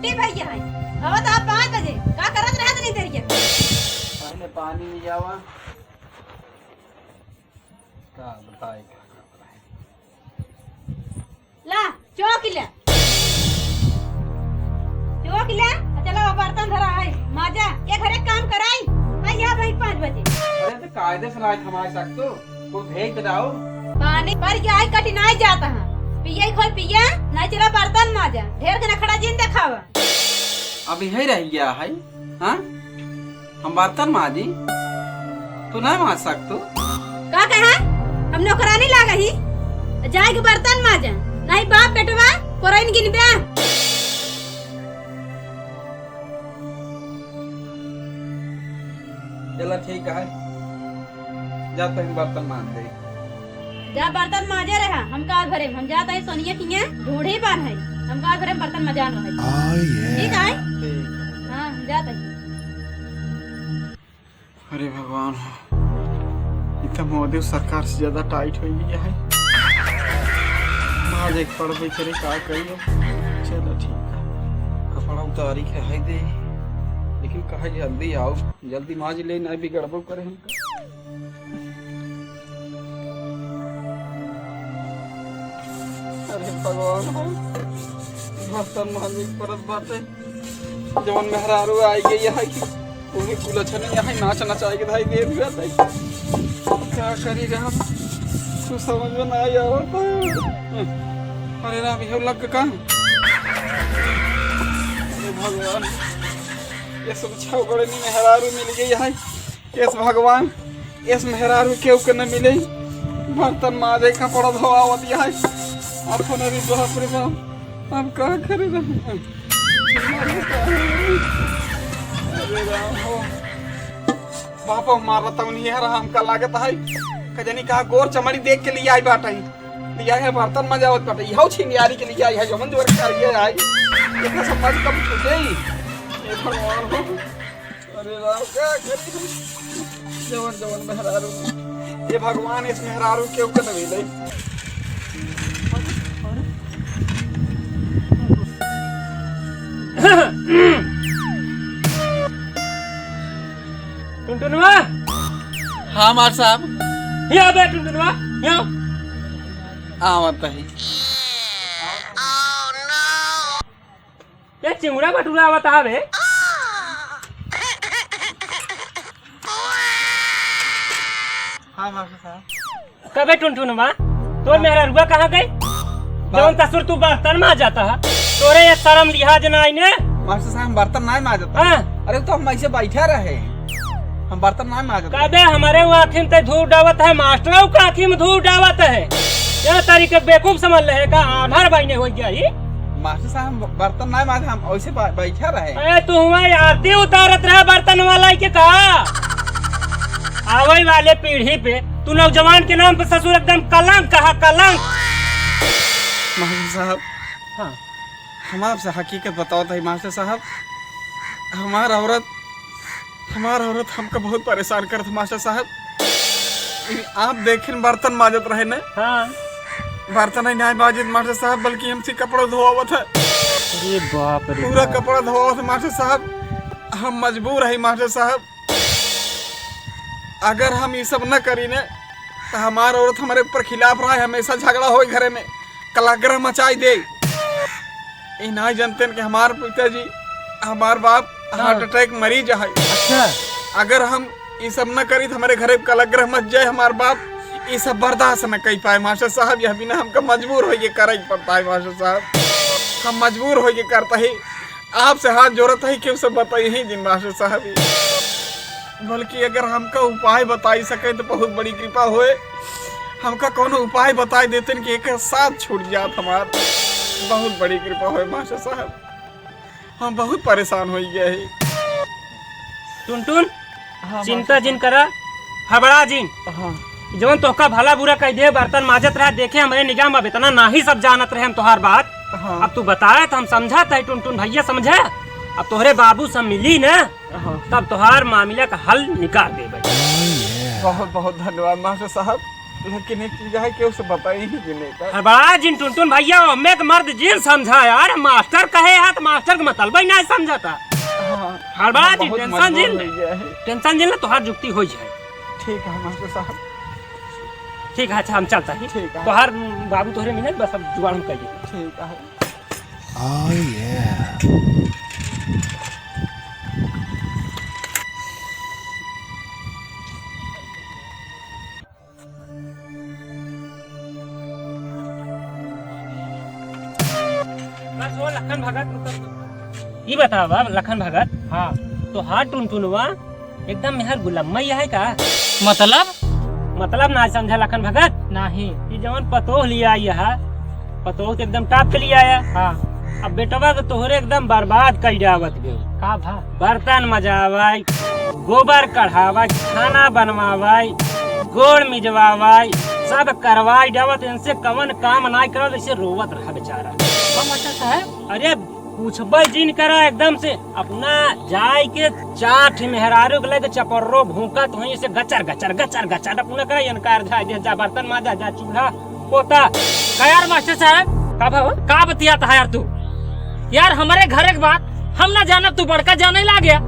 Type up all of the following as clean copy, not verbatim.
छुट्टी भैया है हवा तो 5 बजे का करत रहत नहीं देर के पहले पानी ले जावा का बताए क्या कर रहा है। ला चौक ले चलो बर्तन धरा है माजा ये घरे काम कराई भैया भाई 5 बजे अरे तो कायदे से लायक हमारे सकते कोई भेज दो पानी पर के आई कठिनाई जाता है पिए खोल पिए नहीं चला बर्तन माजा ढेर के नखड़ा जिन देखावा अब यही रह गया है हाँ हम बर्तन माजी तू नहीं माज सकतो का कहा हम नौकरानी लागा ही जाए के बर्तन माजा नहीं बाप बेटवा कोरइन गिनबे चला ठीक है जाते हैं बर्तन माज दे जा बर्तन माजे रहा हम का घरे हम जाता है सोनिया किए ढूढ़ी बान है हम का घरे बर्तन मजान रहे ठीक है हां जाता है अरे भगवान इतना मोदी सरकार से ज्यादा टाइट हो गया है आज एक पढ़ भी करे क्या करिए चलो ठीक है कपड़ा उतारी के है दे लेकिन कहा जल्दी आओ जल्दी माज ले नहीं बिगड़बो करे हम अरे भगवान बर्तन माजी परत बाटे जवन मेहरारू आई गई है कि उन्हें कुलछन यहाँ नाच नचाए के धाई दे दिया था क्या करी रहा तू समझ में ना आया अरे राम ये लग का अरे भगवान ये सब छौगड़े नहीं मेहरारू मिल गई है इस भगवान इस मेहरारू के ऊपर न मिले बर्तन माजे कपड़ा धोआवत है अपन अरे बाप रे बाप अब क्या करे बापा मारा था उन्हीं यार हमका लागत है कजनी कहा गोर चमड़ी देख के लिए आई बाटा ही लिया है बर्तन मजा आवत बाटा यहो छिनियारी के लिए आई है जमन जोर कर ये आई देखा समझ कम छूटे ही ये भगवान हो अरे राम क्या करी जवन जवन मेहरारू ये भगवान इस मेहरारू के ऊपर नहीं दे टुनटुनवा हाँ मार साहब यहाँ बे टुनटुनवा यहाँ आवत है ये चिंगुड़ा भटूरा आवत है हाँ मास्टर साहब कबे टुनटुनवा तो मेरा रुआ कहाँ गई जवन तसुर तू बर्तन में जाता है तोरे ये शर्म लिहाज ना आईने मास्टर साहब हम बर्तन नहीं माजता हाँ अरे तो हम ऐसे बैठे रहे हम बर्तन नहीं माजता कबे हमारे वो आँखी में धूप डावत है मास्टरों का आँखी में धूप डावत है यह तरीके बेवकूफ समझ रहे का आधार बाइने हो गया ही मास्टर साहब हम बर्तन नहीं माजे हम ऐसे बैठे रहे अरे तू हमारी आरती उतारत रहा बर्तन वाला के कहा आवे वाले पीढ़ी पे तू नौजवान के नाम पे ससुर एकदम कलंक कहा कलंक मास्टर साहब हाँ हम आपसे हकीकत बताओ था मास्टर साहब हमारा औरत हमको बहुत परेशान करत मास्टर साहब आप देखें बर्तन माजत रहे न हाँ बर्तन नहीं माजित मास्टर साहब बल्कि हमसे कपड़ा धोआवत है अरे बाप रे पूरा कपड़ा धोआवत है मास्टर साहब हम मजबूर है मास्टर साहब अगर हम ये सब न करी न तो हमारा औरत हमारे ऊपर खिलाफ रहा है हमेशा झगड़ा हो घरे में कलाग्रह मचाई दे ये नहीं जानते कि हमारे पिताजी हमारे बाप हार्ट अटैक मरीज है अच्छा अगर हम ये सब न करी तो हमारे घरे कलाग्रह मच जाए हमारे बाप ये सब बर्दाश्त न कर पाए मास्टर साहब यह बिना हमको मजबूर होके करे पड़ता है मास्टर साहब हम मजबूर होके करता ही आपसे हाथ जोड़ता है क्यों सब बताइए ही दिन मास्टर साहब बल्कि अगर हमका उपाय बताई सके तो बहुत बड़ी कृपा होए हमका कोनो उपाय बताई देते कि एक साथ छूट जात हमार बहुत बड़ी कृपा होए मास्टर साहब हम बहुत परेशान हो गए है टुनटुन चिंता जिन करा हबड़ा जिन हाँ जवन तोहका भला बुरा कह दे बर्तन माजत रहा देखे हमारे निगाह में इतना ना ही सब जानत रहे हम तोहार बात हाँ अब तू बताया तो हम समझा था टुनटुन भैया समझे अब तोहरे बाबू सब मिली ना हाँ तब तोहार मामला का हल निकाल दे भाई बहुत बहुत धन्यवाद मास्टर साहब लेकिन एक चीज है कि उसे बताई ही कि नहीं का। हरबड़ा जिन टुनटुन भैया मैं तो मर्द जिन समझा यार, मास्टर कहे है तो मास्टर का मतलब ही नहीं समझाता। हाँ, हरबड़ा जी बहुत टेंशन मजबूर जिन हो गया है। टेंशन जिन तोहार जुक्ति हो जाए। ठीक है मास्टर साहब। ठीक है, अच्छा हम चलता ही। ठीक है। तोहार बाबू तोहरे मिनट बस अब जुगाड़ हम करिए। ठीक है। बस वो लखन भगत ये बता बाब लखन भगत। हाँ तो हाथ टुनटुनवा एकदम मेहर गुलामई है का? मतलब ना समझा लखन भगत नहीं। ये जवन पतोह लिया यह पतोह तो एकदम टाप के लिया आया। हाँ अब बेटवा तो तोहरे एकदम बर्बाद कर जावत गयो का भा। बर्तन मजावाई, गोबर कढ़ावाई, खाना बनवावाई, गोड़ मिजवावाई, सब करवाई जावत। इनसे कवन काम ना करो जैसे रोवत रहा बेचारा। अरे पूछबे जिन करा एकदम से अपना जाय के चाठ मेहरारू के लगे चपर्रो भूकत वहीं से गचर गचर गचर गचर अपना करे इनकार जा बर्तन माजा जा चूल्हा पोता का। यार मास्टर साहब का भाव का बतियाता है यार तू? यार हमारे घर एक बात हम ना जानब तू बड़का जाने ला गया।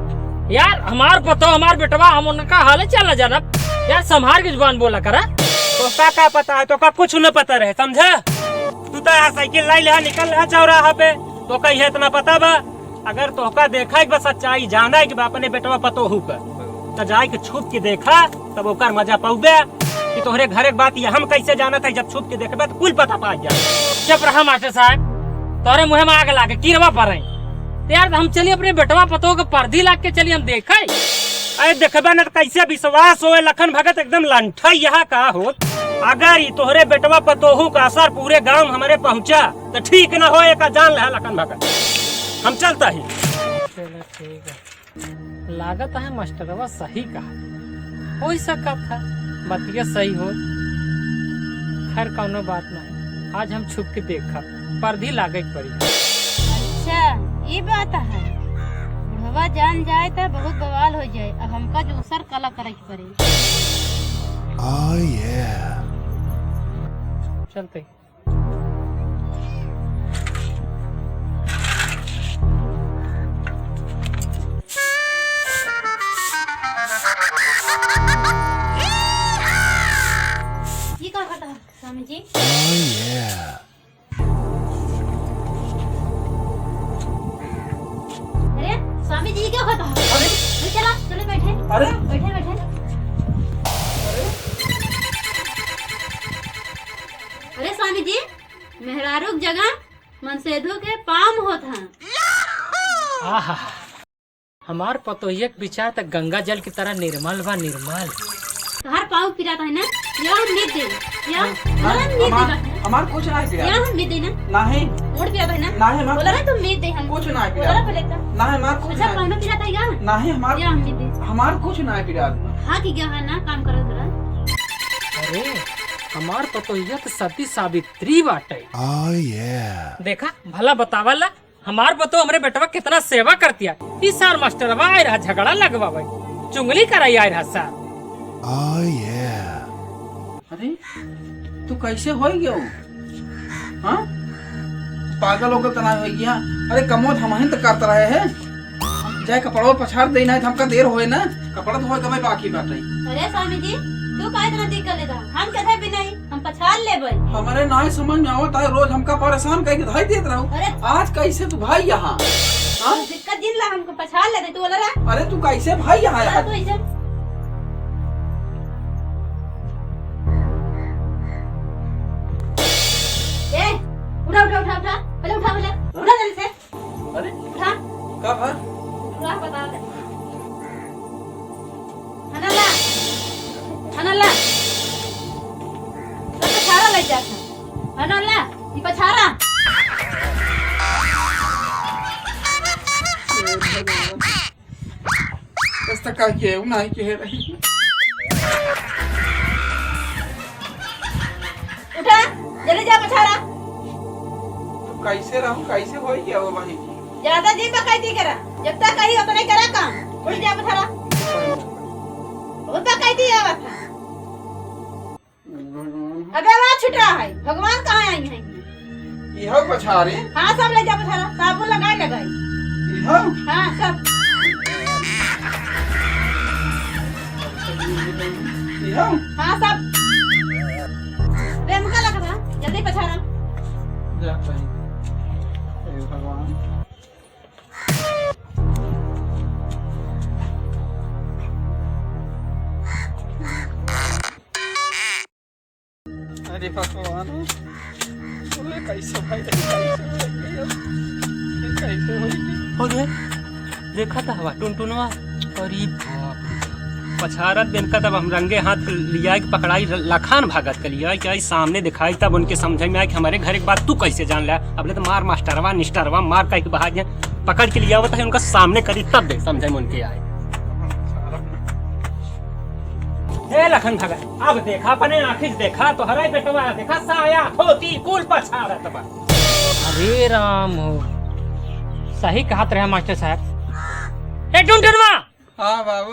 यार हमार पतो हमार बेटवा हम उनका हाल चल जानब। यार संभार की जुबान बोला करा। तो का पता है तो का कुछ न पता रहे समझा। तू तो साइकिल लाई ले निकल रहा चौराहा पे तो कही है इतना पता बा। अगर तोहका देखा एक सच्चाई जाना है कि अपने बेटवा पतोहू का तो जाए के छुप के देखा तब ओकर मजा पाऊबे कि तोहरे घर एक बात ये हम कैसे जाना था। जब छुप के देखबे तो कुल पता पा जा। चुप रहा मास्टर साहब तोरे मुँह में आग लागे कीरवा पर यार हम चलिए अपने बेटवा पतोह के पर्दी लाग के चलिए हम देखे। अरे देखबे न कैसे विश्वास हो लखन भगत एकदम लंठा यहाँ का हो। अगर ये तोहरे बेटवा पतोहू का असर पूरे गांव हमारे पहुंचा तो ठीक न हो एक जान ले लखन भगत। हम चलता ही। चलो ठीक है लागत है मास्टरवा सही कहा हो सका था बतिया सही हो। खैर कौनो बात नहीं आज हम छुप के देखा पर्दी लागे पड़ी। अच्छा ये बात है बुढ़वा जान जाए तो बहुत बवाल हो जाए। अब हमका दूसर कला करे के पड़ी। चलते ये क्या करता है स्वामी जी? अरे स्वामी जी क्या करता है? अरे चला चलो बैठे। अरे बैठे बैठे। अरे स्वामी जी मेहरारू जगह मनसेधु के पाम होत हैं। आहा हमार पतोहिया के विचार तक गंगा जल की तरह निर्मल व निर्मल। हर पाँव पिराता है ना या हम नीत दे या हम हमार कुछ नहीं पिया। या हम नीत दे ना नहीं मोड़ पिराता है ना नहीं हमार बोला ना तुम नीत दे हम कुछ नहीं बोला पिया। पहले तो नहीं हमार कुछ अच्छा नहीं। पाँव पिराता है क्या नहीं हमार या हम नीत दे हमार कुछ नहीं पिया। हाँ की क्या है ना काम करो जरा। अरे हमार पतोहिया तो सती सावित्री बाटे। देखा भला बतावाला हमार पतो हमरे बेटवा कितना सेवा करतिया। इस साल मास्टरवा आए रहा झगड़ा लगवावे चुंगली कराई आए रहा साल। अरे तू कैसे हो गया? हाँ पागल होकर तना हो गया। अरे कमोद हम ही तो करते रहे हैं। जाए कपड़ों पछाड़ देना है हमका देर होए ना कपड़ा तो होए कमे बाकी बाटे। अरे स्वामी जी तू का इतना दिक्कत लेता हम कहते भी नहीं हम पछाड़ लेबे। हमारे ना समझ में आवता है रोज हमका परेशान करके धाई देत रहो। अरे आज कैसे तू भाई यहाँ? हाँ दिक्कत जिन ला हमको पछाड़ लेते तू बोला रहा। अरे तू कैसे भाई यहाँ बोला आया? तो ऐसे ए उठा उठा उठा उठा पहले उठा जल्दी से अरे उठा कब है? उठा बता दे हनला हनला तो पछाड़ा लग जाता हनला ये पछाड़ा इस तक का के नहीं के रही। उठा जल्दी जा पछाड़ा। तू कैसे रहूं कैसे हो गया वो भाई? ज्यादा जी बकायदी करा जब तक कही उतना ही करा काम। उठ जा पछाड़ा बहुत बकायदी है बात। अबे आवाज छूट रहा है, भगवान कहाँ आई हैं? इहो पछारे हाँ सब ले जा पछाड़ा, साबुन लगाई लगाई। इहो हाँ सब। इहो हाँ सब। प्रेम का लगा था, जल्दी पछाड़ा। जा भाई हे भगवान। अरे भगवान बोले कैसे भाई कैसे होई हो गए देखा था हवा टुनटुनवा। अरे बाप पछारत दिन का तब हम रंगे हाथ लिया कि पकड़ाई लखान भागत के लिया क्या सामने दिखाई तब उनके समझ में आया कि हमारे घर एक बात तू कैसे जान लिया। अब तो मार मास्टरवा निस्टरवा मार कह के बाहर पकड़ के लिया हुआ था उनका सामने करी तब देख समझ में उनके आए। ए लखन भगत अब देखा अपने आँखिं देखा तो हराई बेटवा देखा साया धोती कुल पछारत बा। अरे राम हो सही कहत रहे मास्टर साहब। ए टुनटुनवा हाँ बाबू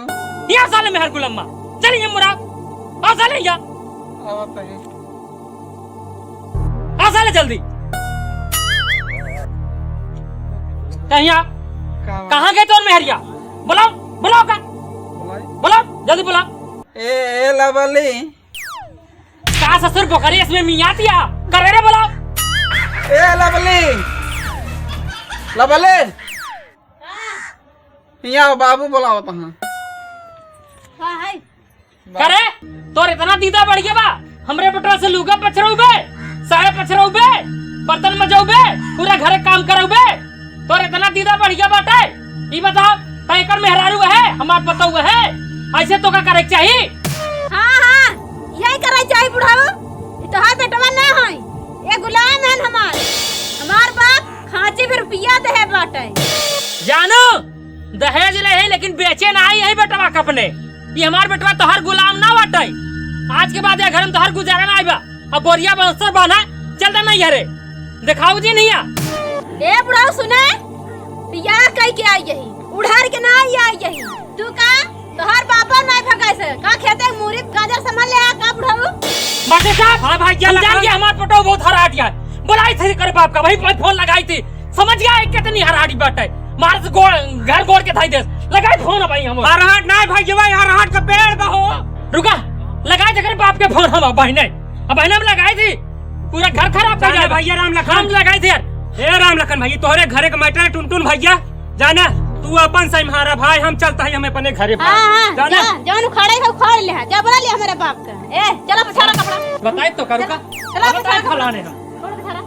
यहाँ साले मेहर गुलम्मा चलिए मुराद आ साले या आवत है आ साले जल्दी कहीं कहाँ गए तो मेहरिया बुलाओ बुलाओ का बुलाओ जल्दी बुलाओ। ए लवली कहा ससुर पोखरी इसमें मियाँ दिया करे रे बुलाओ। ए लवली लवली यहाँ बाबू बुलाओ तहाँ। हाँ है। करे तोर इतना दीदा बढ़ गया बा हमरे बटवा से लुगा पछरौबे साया पछरौबे बर्तन मजौबे पूरा घरे काम करौबे तोर इतना दीदा बढ़ गया बाटे। ई बताओ तैकर मेहरारू है हमार पता हुआ है ऐसे तो का करे चाहिए। हाँ हाँ यही करे चाहिए बुढ़ाऊ। तोहार बेटवा ना है ये गुलाम है हमार बाप खांची भी रुपया दे बाटे। जानो दहेज ले है लेकिन बेचे ना आई है बेटवा कपने। ये हमार बेटवा तोहर गुलाम ना बाटे। आज के बाद ये घर में तोहर गुजारा ना आईबा। अब बोरिया बंसर बना चलता नहीं हरे दिखाऊ जी नहीं आ। ले बुढ़ाऊ सुने पिया कह के आई यही उड़ार के ना आई यही तू का तोहर बापा नहीं भगाई से का खेते मूरी गाजर संभाल ले आ का बुढ़ाऊ। मास्टर साहब हां भाई जान गया हमार फोटो बहुत हराट गया बुलाई थी कर बाप का भाई फोन लगाई थी समझ गया कितनी हराड़ी बाटे मार से घर गोड़ के थाई दे लगाई फोन भाई हम हराट नहीं भाई जवा हराट का पेड़ बहो रुका लगाई जकर बाप के फोन हम बहने अब बहने में लगाई थी पूरा घर खराब कर दिया भैया राम लखन लगाई थी यार। ए राम लखन भाई तोहरे घरे का मैटर टुनटुन भैया जाना तू अपन से हमारा भाई हम चलता है हमें अपने घरे भाई जाना जान उखाड़े का उखाड़ ले जा बुला लिया हमारे बाप का। ए चलो पछाड़ा कपड़ा बताए तो करू का चलो पछाड़ा फलाने हम पछाड़ा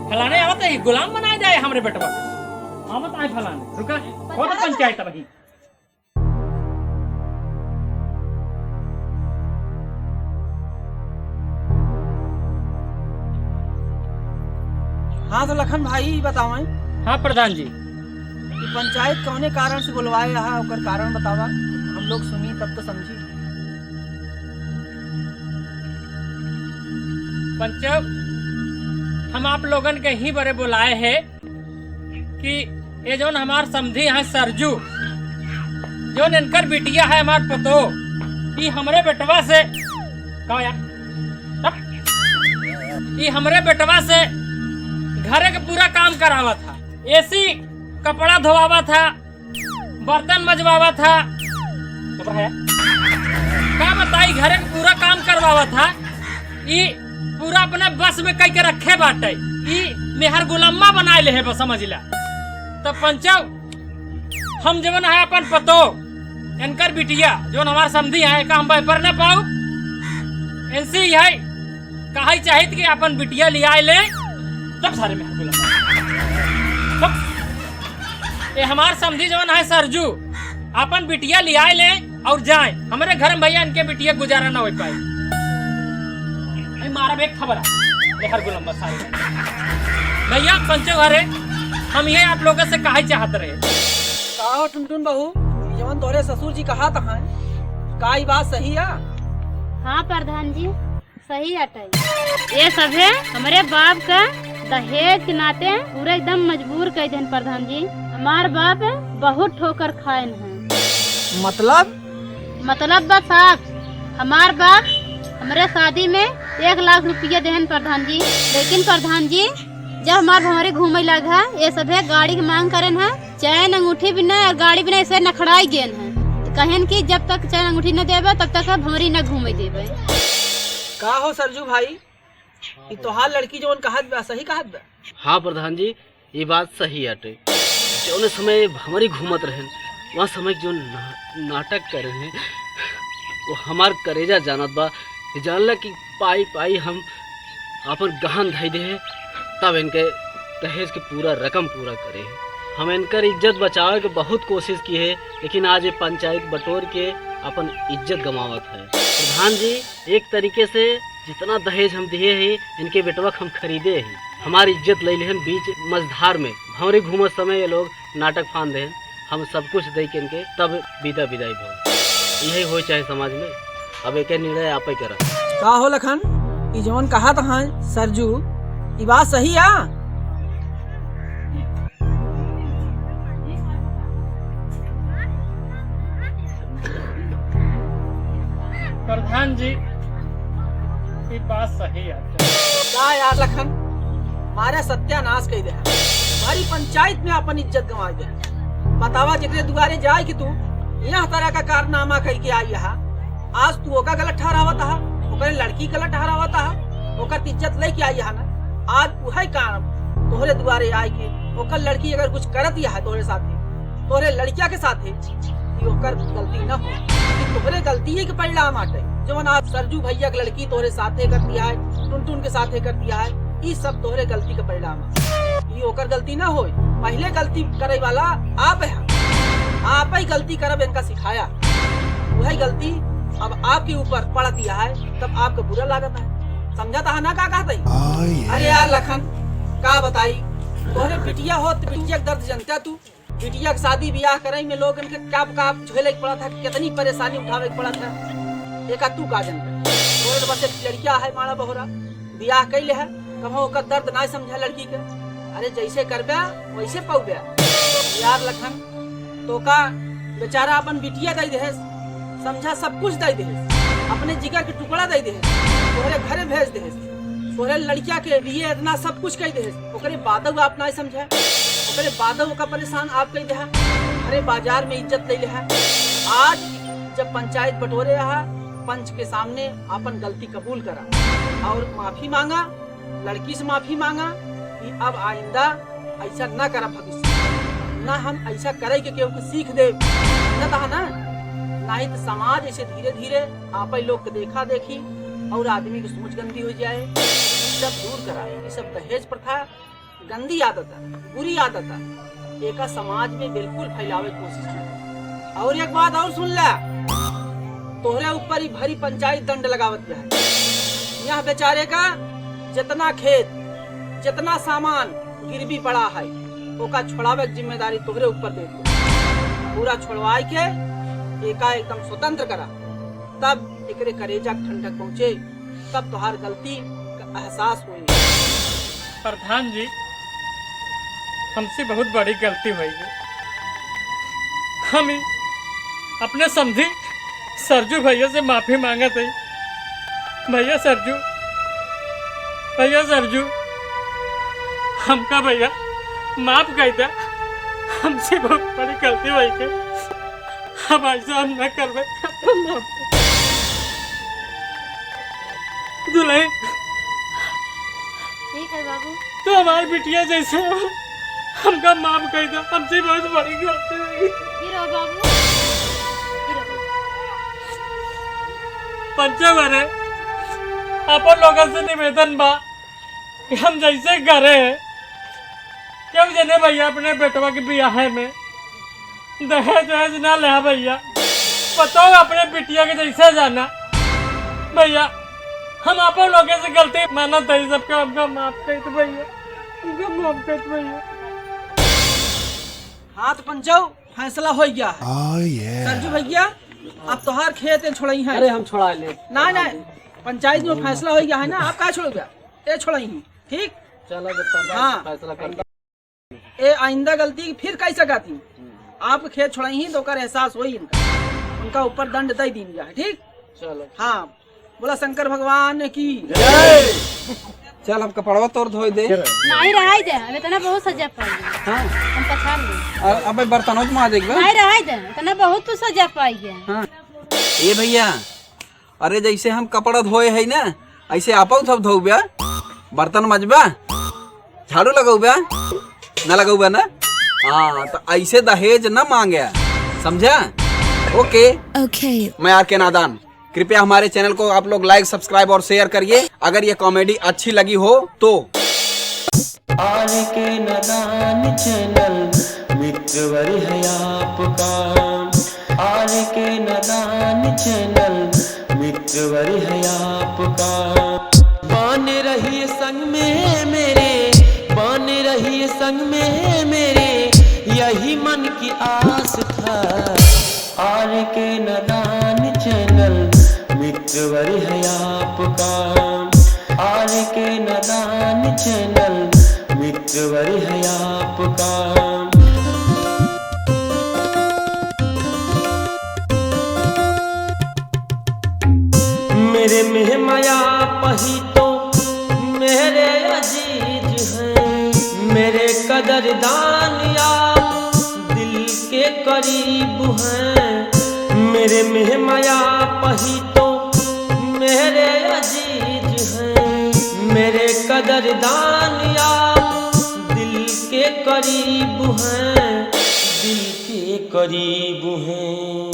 फलाने आवत है गुलाम बनाए जाए हमरे बेटवा आवत आए फलाने रुका कौन पंचायत वही हाँ तो लखन भाई बताओ हाँ प्रधान जी पंचायत कौने कारण से बुलवाए यहाँ ओकर कारण बतावा हम लोग सुनी तब तो समझी। पंच हम आप लोगन के ही बड़े बुलाए हैं कि ये जो हमार समझी है सरजू जो इनकर बिटिया है हमार पतो ये हमरे बेटवा से कहो यार ये हमरे बेटवा से घरे के पूरा काम करावा था एसी कपड़ा धोवावा था बर्तन मजवावा था क्या बताई घरे का पूरा काम करवावा था ये पूरा अपने बस में कई के रखे बाटे ये मेहर गुलामा बनाए ले है बस समझ ला। तो पंचाव हम जवन है अपन पतो इनकर बिटिया जो हमार समझी है का हम पर न पाऊ इनसे है कहा चाहिए कि अपन बिटिया ले आए ले तब सारे मेहर गुलामा ये हमार समझी जवन है सरजू अपन बिटिया ले आए ले और जाए हमारे घर में भैया इनके बिटिया गुजारा ना हो पाए मारा एक खबर है गुलाम सारे भैया पंचो घरे हम ये आप लोगों से कहा चाहत रहे कहा टुनटुन बहू जवन तोरे ससुर जी कहा था का ई बात सही है। हाँ प्रधान जी सही हटे ये सब है हमारे बाप का दहेज के नाते पूरा एकदम मजबूर कर देन प्रधान जी। हमार बाप बहुत ठोकर खाएन है मतलब बस आप हमार बाप हमारे शादी में 1 लाख रुपया देहन प्रधान जी। लेकिन प्रधान जी जब हमारे भंवरी घूमे लग है ये सभे गाड़ी की मांग करें है, चैन अंगूठी भी नहीं और गाड़ी भी नहीं, ऐसे नखड़ाई गेन है। तो कहन कि जब तक चैन अंगूठी न देवे तब तक भंवरी न घूमे देवे। का हो सरजू भाई, ई तोहार लड़की जोन कहत बा सही कहत बा? हाँ प्रधान जी, ये बात सही हटे। जौन समय हमारी घूमत रहन वहाँ समय जो नाटक करे हैं वो हमार करेजा जानत बा। जानला कि पाई पाई हम अपन गहन धई दे तब इनके दहेज के पूरा रकम पूरा करे हैं। हम इनकर इज्जत बचावे के बहुत कोशिश की है, लेकिन आज ये पंचायत बटोर के अपन इज्जत गंवावत है। प्रधान जी एक तरीके से जितना दहेज हम दिए हैं इनके बेटवा हम खरीदे हैं, हमारी इज्जत ले लेहन बीच मझधार में भंवरी घूमत समय ये लोग नाटक फान देहन, हम सब कुछ दे के इनके तब विदाई भो। यही हो चाहे समाज में, अब एक निर्णय आप ही करा। का हो लखन, ई जोन कहा था सरजू ई बात सही है? प्रधान जी ये बात सही है। का यार लखन, मारे सत्यानाश कही दे, हमारी पंचायत में अपन इज्जत गंवा दे। बतावा जितने दुआरे जाए कि तू यह तरह का कारनामा कह के आई है, आज तू ओका गलत ठहरावत है, ओकर लड़की गलत ठहरावत है, ओकर इज्जत लेके आई है ना। आज वही काम तोहरे दुआरे आए कि ओकर लड़की अगर कुछ करत है तोहरे साथे, तोहरे लड़किया के साथे, ओकर गलती न हो, तोहरे गलती के परिणाम आटे। जवन आज सरजू भैया की लड़की तोहरे साथे कर दिया है, टुनटुन के साथे कर दिया है, ये सब तोहरे गलती के परिणाम है। ये ओकर गलती न हो, पहले गलती करे वाला आप है, आप ही गलती करब इनका सिखाया, वही गलती अब आपके ऊपर पड़ दिया है, तब आपको बुरा लागत है। समझाता है ना का कहते? अरे यार लखन का बताई, तोहरे बिटिया हो तो बिटिया दर्द जनता तू। बिटिया की शादी ब्याह करे में लोग इनके क्या झेले पड़ा था, कितनी परेशानी उठावे पड़ा था, एक तू का जनता। तोरे बस एक लड़किया है माड़ा बहोरा, ब्याह कैले है, कहो ओकर दर्द ना समझा लड़की के। अरे जैसे करबे वैसे पौबे यार लखन, तो का बेचारा अपन बिटिया दे दे, समझा सब कुछ दे दे, अपने जिगर के टुकड़ा दे दे, तोहरे घरे भेज दे, तोहरे लड़किया के लिए इतना सब कुछ कह दे, ओकरे बादव आप ना समझे, ओकरे बादव का परेशान आप कह दे। अरे बाजार में इज्जत ले ले है। आज जब पंचायत बटोरे रहा, पंच के सामने अपन गलती कबूल करा और माफी मांगा, लड़की से माफी मांगा कि अब आइंदा ऐसा न करा, भविष्य न हम ऐसा करे के केहू को सीख दे ना, नहीं तो समाज ऐसे धीरे धीरे आप लोग के देखा देखी और आदमी की सोच गंदी हो जाए। सब दूर करा, ये सब दहेज प्रथा गंदी आदत है, बुरी आदत है, एक समाज में बिल्कुल फैलावे की कोशिश है। और एक बात और सुन ले, तोहरे ऊपर ही भरी पंचायत दंड लगावत है। यहाँ बेचारे का जितना खेत जितना सामान गिरवी पड़ा है ओका छोड़ावे की जिम्मेदारी तोहरे ऊपर दे दिया। पूरा छोड़वाए के एका एकदम स्वतंत्र करा, तब एकरे करेजा ठंडक पहुँचे, तब तोहार गलती का एहसास हुई। प्रधान जी हमसे बहुत बड़ी गलती हुई है, हम अपने समझी सरजू भैया से माफी मांगा थे। भैया सरजू हमका भैया माफ कर दे, हमसे बहुत बड़ी गलती हुई है, हम ऐसा हम न करवे। दुल्हन ठीक है बाबू, तो हमारी बिटिया जैसे हो, हमका माफ कर दो, हमसे बहुत बड़ी गलती हुई। गिरो बाबू, पंचवरे अपन लोगों से निवेदन बा कि हम जैसे करे क्यों जने भैया अपने बेटवा के ब्याह में दहेज ना ले भैया, पता हो अपने बिटिया के जैसे जाना भैया, हम आप लोगों से गलती माना था, सबका हमका माफ कर दो भैया, हमका माफ कर दो भैया। हाँ तो पंचो फैसला हो गया है। सरजू भैया आप तोहार खेत छोड़ाई है। अरे हम छोड़ा ले ना ना, पंचायत में फैसला हो गया है ना, आप क्या छोड़ोगे? ये छोड़ाई ही ठीक। चलो जब हाँ। फैसला कर ये आइंदा गलती फिर कैसे गाती, आप खेत छोड़ाई ही तो कर एहसास हो, इनका उनका ऊपर दंड दे दी जाए ठीक। चलो हाँ बोला शंकर भगवान की। चल अब कपड़वा तोड़ धोई दे। नहीं रहाई दे, अब इतना बहुत सजा पाई गया। हाँ हम पछाड़ ले। अब बर्तनों में आ जाएगा। नहीं रहाई दे, इतना बहुत तू सजा पाई गया। हाँ ए भैया, अरे जैसे हम कपड़ा धोए है ना, ऐसे आपा सब धो ब्या, बर्तन मजबा, झाड़ू लगाऊ ब्या, न लगाऊ ब्या ना। हाँ तो ऐसे दहेज न मांगे, समझा? ओके मैं आर के नादान। कृपया हमारे चैनल को आप लोग लाइक, सब्सक्राइब और शेयर करिए। अगर ये कॉमेडी अच्छी लगी हो तो आर के नादान चैनल मित्रवर है आपका। आर के नादान चैनल मित्रवर है आपका। बन रही संग में मेरे, बन रही संग में मेरे, यही मन की आस था। आर के नादान चैनल मित्रवर है आपका। आर के नादान चैनल मित्रवर है आपका। मेरे में माया पही तो मेरे अजीज हैं, मेरे कदरदान आप दिल के करीब हैं। मेरे में माया पही तो मेरे अजीज हैं, मेरे कदरदान आप दिल के करीब हैं, दिल के करीब हैं।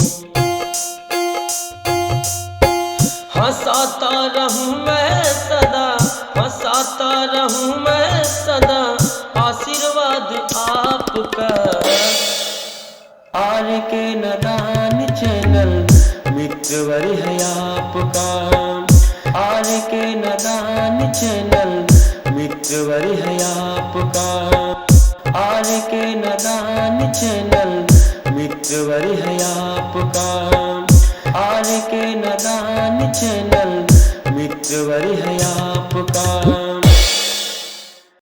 हंसाता रहूं मैं सदा, हंसाता रहूं मैं सदा, आशीर्वाद आपका। आर के नादान चैनल मित्रवर है आपका। आर के नादान चैनल मित्रवर है आपका। आर के नादान चैनल मित्रवर है आपका। आर के नादान चैनल मित्रवर है आपका।